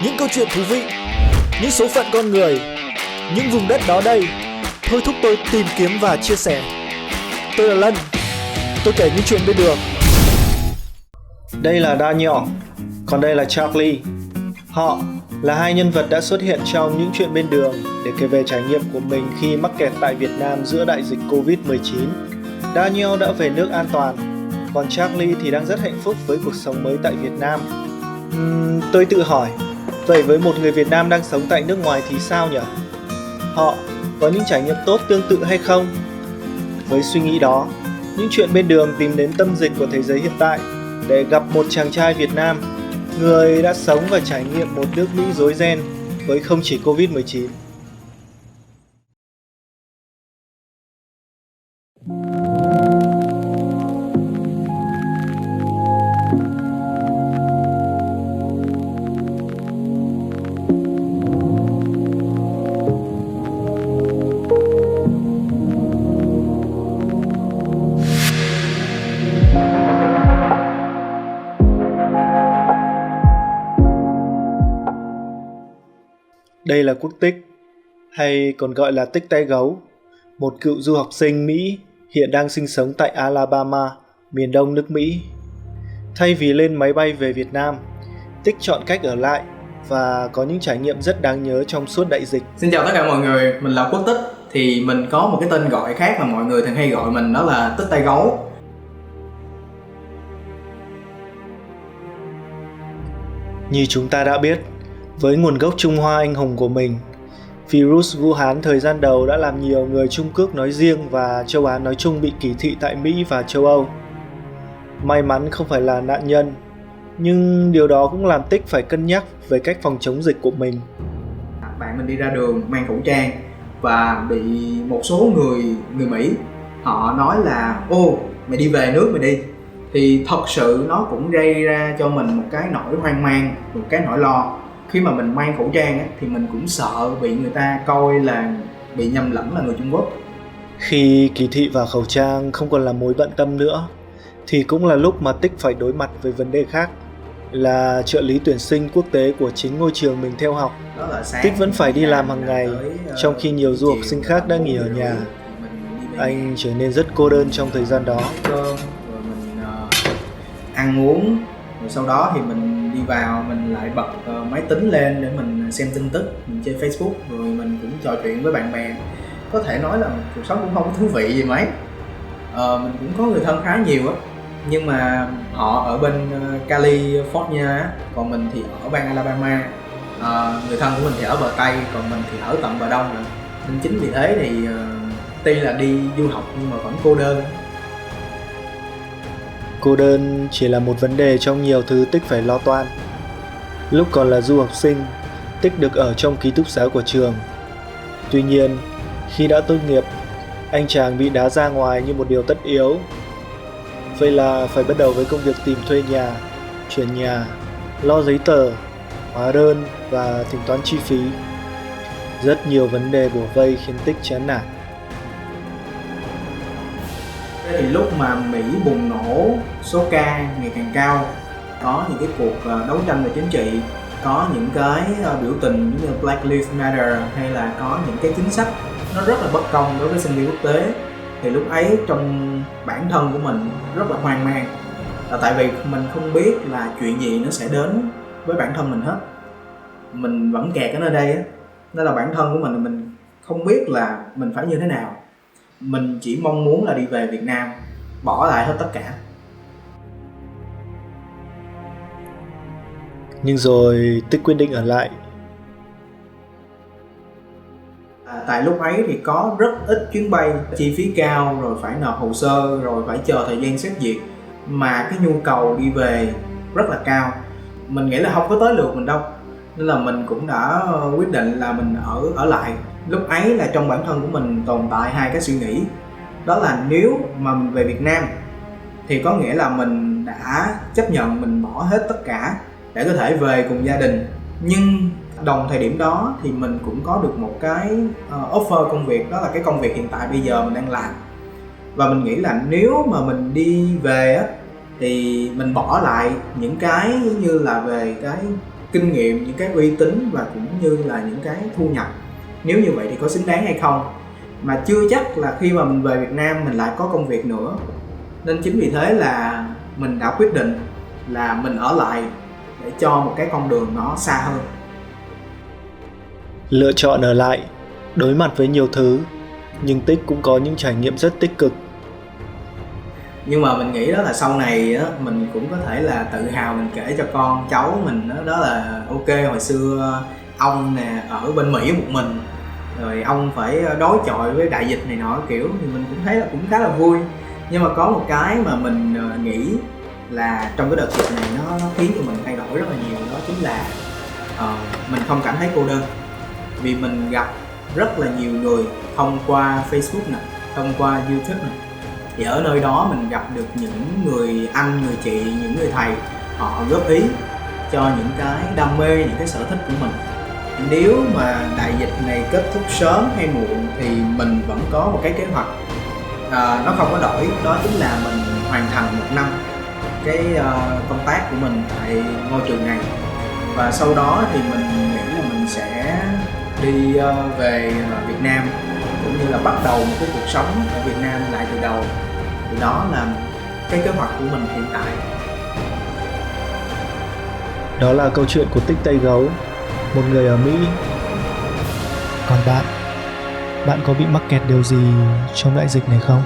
Những câu chuyện thú vị, những số phận con người, những vùng đất đó đây thôi thúc tôi tìm kiếm và chia sẻ. Tôi là Lân, tôi kể những chuyện bên đường. Đây là Daniel, còn đây là Charlie. Họ là hai nhân vật đã xuất hiện trong những chuyện bên đường để kể về trải nghiệm của mình khi mắc kẹt tại Việt Nam giữa đại dịch Covid-19. Daniel đã về nước an toàn, còn Charlie thì đang rất hạnh phúc với cuộc sống mới tại Việt Nam. Tôi tự hỏi, vậy với một người Việt Nam đang sống tại nước ngoài thì sao nhỉ? Họ có những trải nghiệm tốt tương tự hay không? Với suy nghĩ đó, những chuyện bên đường tìm đến tâm dịch của thế giới hiện tại để gặp một chàng trai Việt Nam, người đã sống và trải nghiệm một nước Mỹ rối ren với không chỉ Covid-19. Đây là Quốc Tích, hay còn gọi là Tích tay gấu, một cựu du học sinh Mỹ hiện đang sinh sống tại Alabama, miền đông nước Mỹ. Thay vì lên máy bay về Việt Nam, Tích chọn cách ở lại và có những trải nghiệm rất đáng nhớ trong suốt đại dịch. Xin chào tất cả mọi người, mình là Quốc Tích. Thì mình có một cái tên gọi khác mà mọi người thường hay gọi mình, đó là Tích tay gấu. Như chúng ta đã biết, với nguồn gốc Trung Hoa anh hùng của mình, virus Wuhan thời gian đầu đã làm nhiều người Trung Quốc nói riêng và châu Á nói chung bị kỳ thị tại Mỹ và châu Âu. May mắn không phải là nạn nhân, nhưng điều đó cũng làm Tích phải cân nhắc về cách phòng chống dịch của mình. Bạn mình đi ra đường mang khẩu trang và bị một số người Mỹ họ nói là ô, mày đi về nước mày đi. Thì thật sự nó cũng gây ra cho mình một cái nỗi hoang mang, một cái nỗi lo. Khi mà mình mang khẩu trang á, thì mình cũng sợ bị người ta coi là bị nhầm lẫn là người Trung Quốc. Khi kỳ thị và khẩu trang không còn là mối bận tâm nữa, thì cũng là lúc mà Tích phải đối mặt với vấn đề khác, là trợ lý tuyển sinh quốc tế của chính ngôi trường mình theo học. Tích vẫn phải đi làm hàng ngày, trong khi nhiều du học sinh khác đã nghỉ ở nhà. Anh trở nên rất cô đơn trong thời gian đó. Rồi mình ăn uống, rồi sau đó thì mình đi vào, mình lại bật máy tính lên để mình xem tin tức, mình chơi Facebook, rồi mình cũng trò chuyện với bạn bè. Có thể nói là cuộc sống cũng không có thú vị gì mấy. Mình cũng có người thân khá nhiều á, nhưng mà họ ở bên California á, còn mình thì ở bang Alabama. Người thân của mình thì ở bờ Tây, còn mình thì ở tận bờ Đông nữa. Nên chính vì thế thì tuy là đi du học nhưng mà vẫn cô đơn. Cô đơn chỉ là một vấn đề trong nhiều thứ Tích phải lo toan. Lúc còn là du học sinh, Tích được ở trong ký túc xá của trường. Tuy nhiên, khi đã tốt nghiệp, anh chàng bị đá ra ngoài như một điều tất yếu. Vậy là phải bắt đầu với công việc tìm thuê nhà, chuyển nhà, lo giấy tờ, hóa đơn và tính toán chi phí. Rất nhiều vấn đề bủa vây khiến Tích chán nản. Thế thì lúc mà Mỹ bùng nổ, số ca ngày càng cao, có những cái cuộc đấu tranh về chính trị, có những cái biểu tình như Black Lives Matter, hay là có những cái chính sách nó rất là bất công đối với sinh viên quốc tế, thì lúc ấy trong bản thân của mình rất là hoang mang, là tại vì mình không biết là chuyện gì nó sẽ đến với bản thân mình hết. Mình vẫn kẹt ở nơi đây á, nên là bản thân của mình không biết là mình phải như thế nào. Mình chỉ mong muốn là đi về Việt Nam, bỏ lại hết tất cả. Nhưng rồi Tích quyết định ở lại. Tại lúc ấy thì có rất ít chuyến bay, chi phí cao, rồi phải nộp hồ sơ, rồi phải chờ thời gian xét duyệt, mà cái nhu cầu đi về rất là cao. Mình nghĩ là không có tới lượt mình đâu, nên là mình cũng đã quyết định là mình ở lại. Lúc ấy là trong bản thân của mình tồn tại hai cái suy nghĩ, đó là nếu mà mình về Việt Nam thì có nghĩa là mình đã chấp nhận mình bỏ hết tất cả để có thể về cùng gia đình. Nhưng đồng thời điểm đó thì mình cũng có được một cái offer công việc, đó là cái công việc hiện tại bây giờ mình đang làm. Và mình nghĩ là nếu mà mình đi về á, thì mình bỏ lại những cái như là về cái kinh nghiệm, những cái uy tín và cũng như là những cái thu nhập. Nếu như vậy thì có xứng đáng hay không, mà chưa chắc là khi mà mình về Việt Nam mình lại có công việc nữa. Nên chính vì thế là mình đã quyết định là mình ở lại để cho một cái con đường nó xa hơn. Lựa chọn ở lại, đối mặt với nhiều thứ, nhưng Tích cũng có những trải nghiệm rất tích cực. Nhưng mà mình nghĩ đó là sau này á, mình cũng có thể là tự hào mình kể cho con cháu mình đó là ok, hồi xưa ông nè ở bên Mỹ một mình, rồi ông phải đối chọi với đại dịch này nọ kiểu, thì mình cũng thấy là cũng khá là vui. Nhưng mà có một cái mà mình nghĩ là trong cái đợt dịch này nó khiến cho mình thay đổi rất là nhiều, đó chính là mình không cảm thấy cô đơn. Vì mình gặp rất là nhiều người thông qua Facebook nè, thông qua YouTube nè, thì ở nơi đó mình gặp được những người anh, người chị, những người thầy, họ góp ý cho những cái đam mê, những cái sở thích của mình. Nếu mà đại dịch này kết thúc sớm hay muộn thì mình vẫn có một cái kế hoạch nó không có đổi, đó chính là mình hoàn thành 1 năm cái công tác của mình tại ngôi trường này. Và sau đó thì mình nghĩ là mình sẽ đi về Việt Nam, cũng như là bắt đầu một cái cuộc sống ở Việt Nam lại từ đầu. Thì đó là cái kế hoạch của mình hiện tại. Đó là câu chuyện của Tích Tây Gấu, một người ở Mỹ. Còn bạn có bị mắc kẹt điều gì trong đại dịch này không?